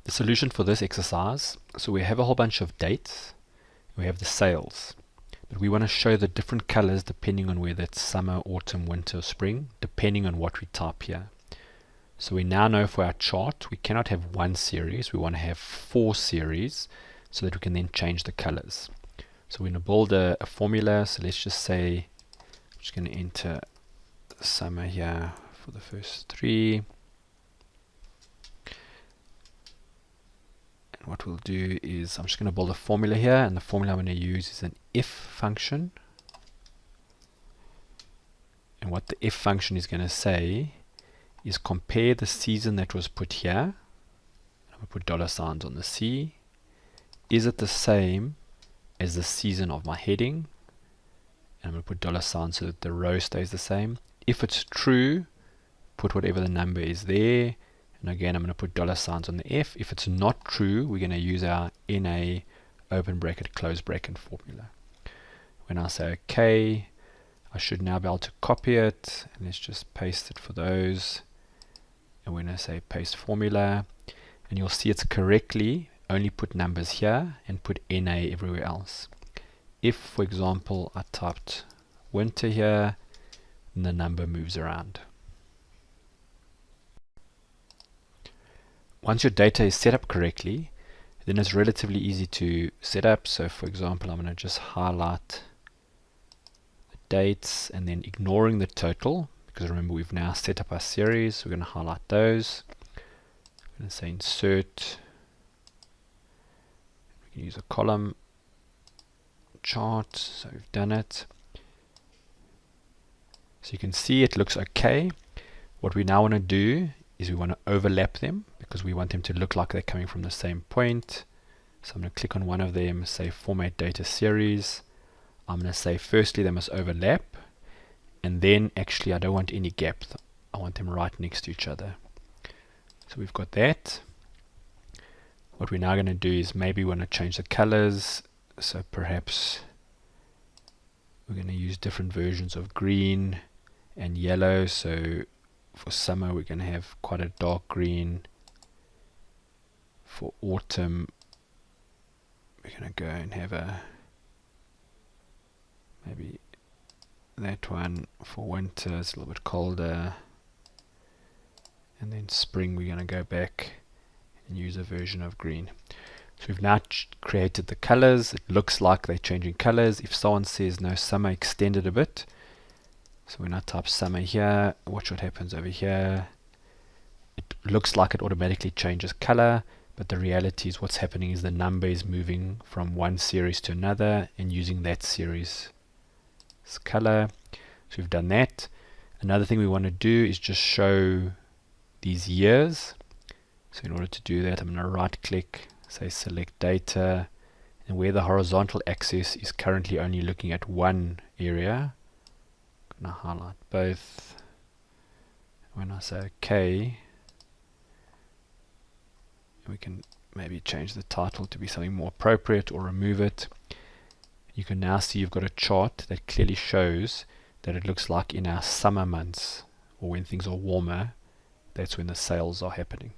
The solution for this exercise, so we have a whole bunch of dates, we have the sales, but we want to show the different colors depending on whether it's summer, autumn, winter, or spring, depending on what we type here. So we now know for our chart we cannot have one series, we want to have 4 series so that we can then change the colors. So we're going to build a formula. So let's just say I'm just going to enter summer here for the first 3. And what we'll do is I'm just going to build a formula here, and the formula I'm going to use is an if function. And what the if function is going to say is compare the season that was put here. I'm going to put dollar signs on the C. Is it the same as the season of my heading? And I'm going to put dollar signs so that the row stays the same. If it's true, put whatever the number is there. And again, I'm going to put dollar signs on the F. If it's not true, we're going to use our NA open bracket, close bracket formula. When I say OK, I should now be able to copy it. And let's just paste it for those. And when I say paste formula, and you'll see it's correctly only put numbers here and put NA everywhere else. If, for example, I typed winter here, then the number moves around. Once your data is set up correctly, then it's relatively easy to set up. So for example, I'm going to just highlight the dates and then ignoring the total, because remember we've now set up our series. We're going to highlight those. I'm going to say insert. We can use a column chart. So we've done it. So you can see it looks okay. What we now want to do is we want to overlap them because we want them to look like they're coming from the same point. So I'm going to click on one of them, say format data series. I'm going to say firstly they must overlap, and then actually I don't want any gap. I want them right next to each other. So we've got that. What we're now going to do is maybe we want to change the colors. So perhaps we're going to use different versions of green and yellow. So for summer we're going to have quite a dark green. For autumn we're going to go and have a maybe that one. For winter it's a little bit colder, and then spring we're going to go back and use a version of green. So we've now created the colors. It looks like they're changing colors. If someone says no, summer extended a bit, so when I type summer here, watch what happens over here. It looks like it automatically changes color, but the reality is what's happening is the number is moving from one series to another and using that series color. So we've done that. Another thing we want to do is just show these years. So in order to do that, I'm going to right click, say select data, and where the horizontal axis is currently only looking at one area, I'm going to highlight both. When I say OK, we can maybe change the title to be something more appropriate or remove it. You can now see you've got a chart that clearly shows that it looks like in our summer months, or when things are warmer, that's when the sales are happening.